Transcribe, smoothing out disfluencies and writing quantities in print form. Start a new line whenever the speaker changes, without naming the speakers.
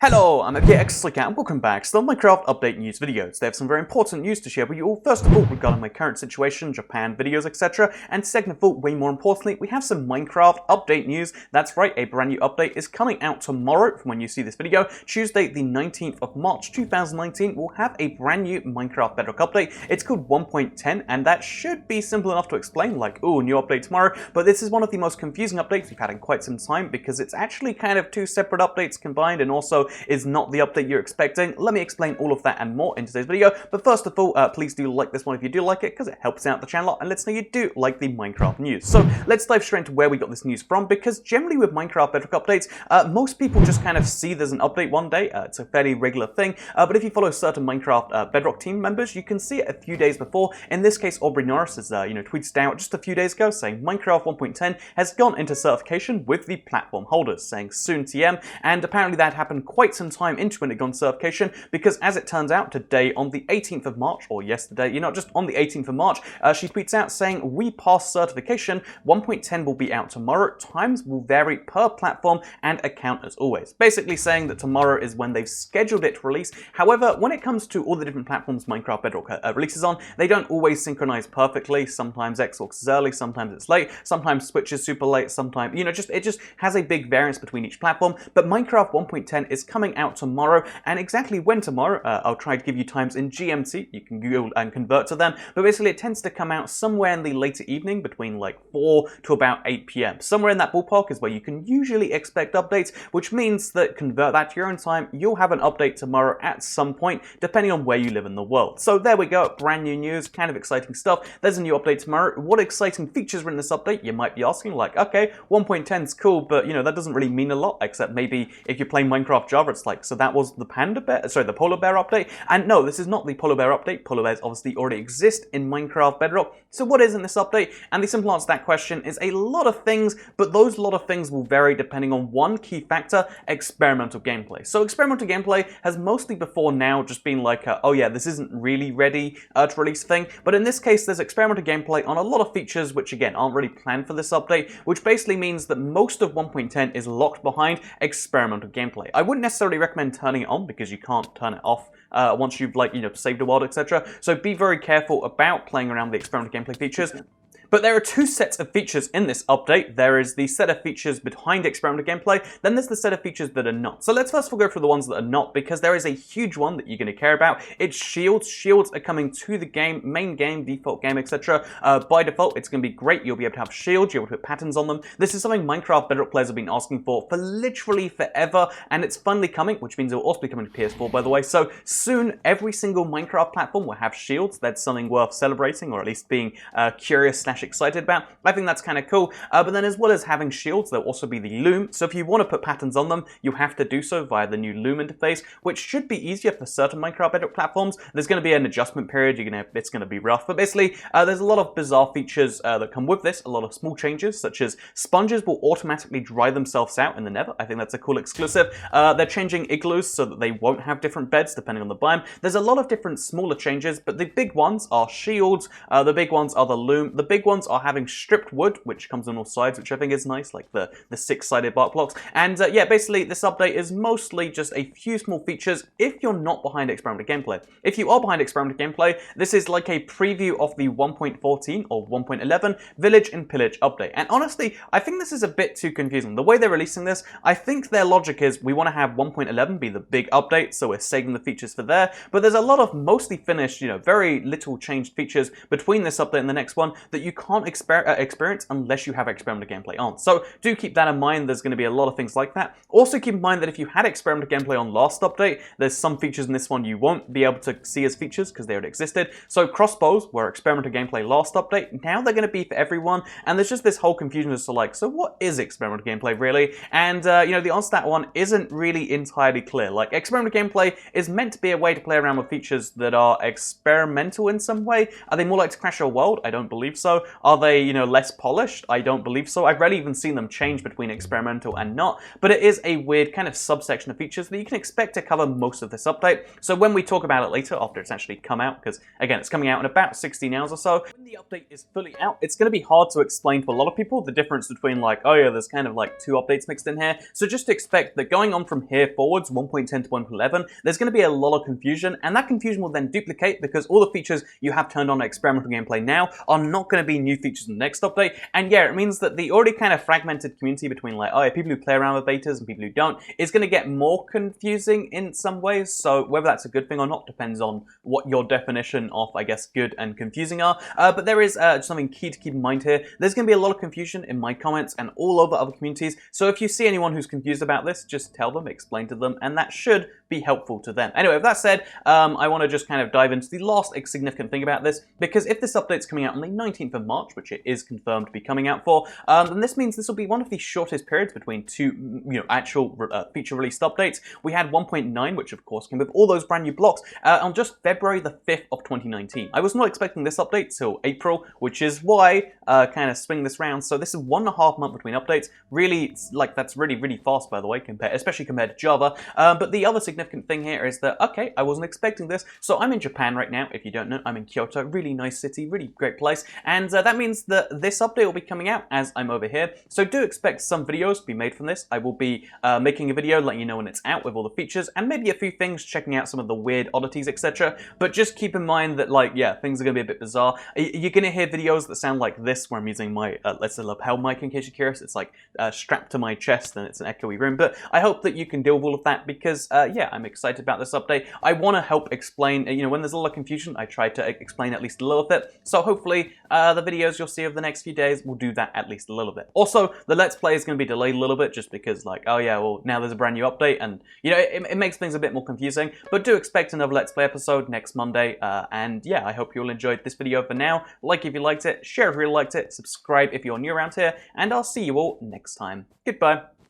Hello, I'm FKXSlick and welcome back to the Minecraft update news videos. They have some very important news to share with you all. First of all, regarding my current situation, Japan videos, etc. And second of all, way more importantly, we have some Minecraft update news. That's right, a brand new update is coming out tomorrow from when you see this video. Tuesday, the 19th of March 2019, we'll have a brand new Minecraft Bedrock update. It's called 1.10, and that should be simple enough to explain, like, oh, new update tomorrow. But this is one of the most confusing updates we've had in quite some time because it's actually kind of two separate updates combined, and also is not the update you're expecting. Let me explain all of that and more in today's video, but first of all, please do like this one if you do like it, because it helps out the channel and lets know you do like the Minecraft news. So let's dive straight into where we got this news from, because generally with Minecraft Bedrock updates, most people just kind of see there's an update one day. It's a fairly regular thing, but if you follow certain Minecraft Bedrock team members, you can see it a few days before. In this case, Aubrey Norris has tweeted out just a few days ago saying Minecraft 1.10 has gone into certification with the platform holders, saying soon TM, and apparently that happened quite some time into when it got certification, because as it turns out, today on the 18th of March, or yesterday, just on the 18th of March, she tweets out saying, we passed certification, 1.10 will be out tomorrow, times will vary per platform and account as always. Basically saying that tomorrow is when they've scheduled it to release. However, when it comes to all the different platforms Minecraft Bedrock releases on, they don't always synchronize perfectly. Sometimes Xbox is early, sometimes it's late, sometimes Switch is super late, sometimes, it just has a big variance between each platform. But Minecraft 1.10 is coming out tomorrow, and exactly when tomorrow, I'll try to give you times in GMT, you can Google and convert to them, but basically it tends to come out somewhere in the later evening between like 4 to about 8 PM. Somewhere in that ballpark is where you can usually expect updates, which means that convert that to your own time, you'll have an update tomorrow at some point, depending on where you live in the world. So there we go, brand new news, kind of exciting stuff. There's a new update tomorrow. What exciting features are in this update? You might be asking, like, okay, 1.10 is cool, but that doesn't really mean a lot, except maybe if you're playing Minecraft Java, it's like, so that was the the polar bear update. And no, this is not the polar bear update. Polar bears obviously already exist in Minecraft Bedrock. So what is in this update? And the simple answer to that question is a lot of things, but those lot of things will vary depending on one key factor: experimental gameplay. So experimental gameplay has mostly before now just been like, oh yeah, this isn't really ready to release thing. But in this case, there's experimental gameplay on a lot of features which again aren't really planned for this update, which basically means that most of 1.10 is locked behind experimental gameplay. I wouldn't necessarily recommend turning it on because you can't turn it off once you've saved a world, etc. So be very careful about playing around with the experimental gameplay features. But there are two sets of features in this update. There is the set of features behind experimental gameplay, then there's the set of features that are not. So let's first of all go through the ones that are not, because there is a huge one that you're going to care about. It's shields. Shields are coming to the game, main game, default game, etc. By default, it's going to be great. You'll be able to have shields, you'll be able to put patterns on them. This is something Minecraft Bedrock players have been asking for literally forever, and it's finally coming, which means it will also be coming to PS4, by the way. So soon, every single Minecraft platform will have shields. That's something worth celebrating, or at least being curious / excited about. I think that's kind of cool. But then as well as having shields, there'll also be the loom. So if you want to put patterns on them, you have to do so via the new loom interface, which should be easier for certain Minecraft Bedrock platforms. There's going to be an adjustment period. It's going to be rough. But basically, there's a lot of bizarre features that come with this. A lot of small changes, such as sponges will automatically dry themselves out in the nether. I think that's a cool exclusive. They're changing igloos so that they won't have different beds depending on the biome. There's a lot of different smaller changes, but the big ones are shields. The big ones are the loom. The big ones are having stripped wood, which comes on all sides, which I think is nice, like the six-sided bark blocks. And yeah, basically this update is mostly just a few small features if you're not behind experimental gameplay. If you are behind experimental gameplay, this is like a preview of the 1.14 or 1.11 Village and Pillage update. And honestly, I think this is a bit too confusing. The way they're releasing this, I think their logic is we want to have 1.11 be the big update, so we're saving the features for there. But there's a lot of mostly finished, very little changed features between this update and the next one that you can't experience unless you have experimental gameplay on. So do keep that in mind. There's going to be a lot of things like that. Also keep in mind that if you had experimental gameplay on last update, there's some features in this one you won't be able to see as features because they already existed. So crossbows were experimental gameplay last update. Now they're going to be for everyone, and there's just this whole confusion as to like, so what is experimental gameplay really? And the answer to that one isn't really entirely clear. Like, experimental gameplay is meant to be a way to play around with features that are experimental in some way. Are they more like to crash your world? I don't believe so. Are they, less polished? I don't believe so. I've rarely even seen them change between experimental and not, but it is a weird kind of subsection of features that you can expect to cover most of this update. So when we talk about it later, after it's actually come out, because again, it's coming out in about 16 hours or so, when the the update is fully out, it's going to be hard to explain to a lot of people the difference between like, oh yeah, there's kind of like two updates mixed in here. So just expect that going on from here forwards, 1.10 to 1.11, there's going to be a lot of confusion, and that confusion will then duplicate because all the features you have turned on experimental gameplay now are not going to be new features in the next update. And yeah, it means that the already kind of fragmented community between like, oh yeah, people who play around with betas and people who don't is going to get more confusing in some ways. So whether that's a good thing or not depends on what your definition of, I guess, good and confusing are. But there is something key to keep in mind here. There's going to be a lot of confusion in my comments and all over other communities. So if you see anyone who's confused about this, just tell them, explain to them, and that should be helpful to them. Anyway, with that said, I want to just kind of dive into the last significant thing about this, because if this update's coming out on the 19th of March, which it is confirmed to be coming out for, then this means this will be one of the shortest periods between two, actual feature released updates. We had 1.9, which of course came with all those brand new blocks, on just February the 5th of 2019. I was not expecting this update till April, which is why kind of swing this round. So this is 1.5 months between updates. Really, like, that's really, really fast, by the way, especially compared to Java. But the other significant thing here is that, okay, I wasn't expecting this. So I'm in Japan right now. If you don't know, I'm in Kyoto. Really nice city, really great place. And that means that this update will be coming out as I'm over here. So do expect some videos to be made from this. I will be making a video letting you know when it's out with all the features and maybe a few things, checking out some of the weird oddities, etc. But just keep in mind that, like, yeah, things are going to be a bit bizarre. You're going to hear videos that sound like this, where I'm using my, let's say, lapel mic, in case you're curious. It's like strapped to my chest and it's an echoey room. But I hope that you can deal with all of that because, yeah, I'm excited about this update. I want to help explain, when there's a lot of confusion, I try to explain at least a little bit. So hopefully the videos you'll see over the next few days will do that at least a little bit. Also, the Let's Play is going to be delayed a little bit just because, like, oh yeah, well, now there's a brand new update and, it makes things a bit more confusing. But do expect another Let's Play episode next Monday. And yeah, I hope you all enjoyed this video for now. Like if you liked it, share if you really liked it, subscribe if you're new around here, and I'll see you all next time. Goodbye.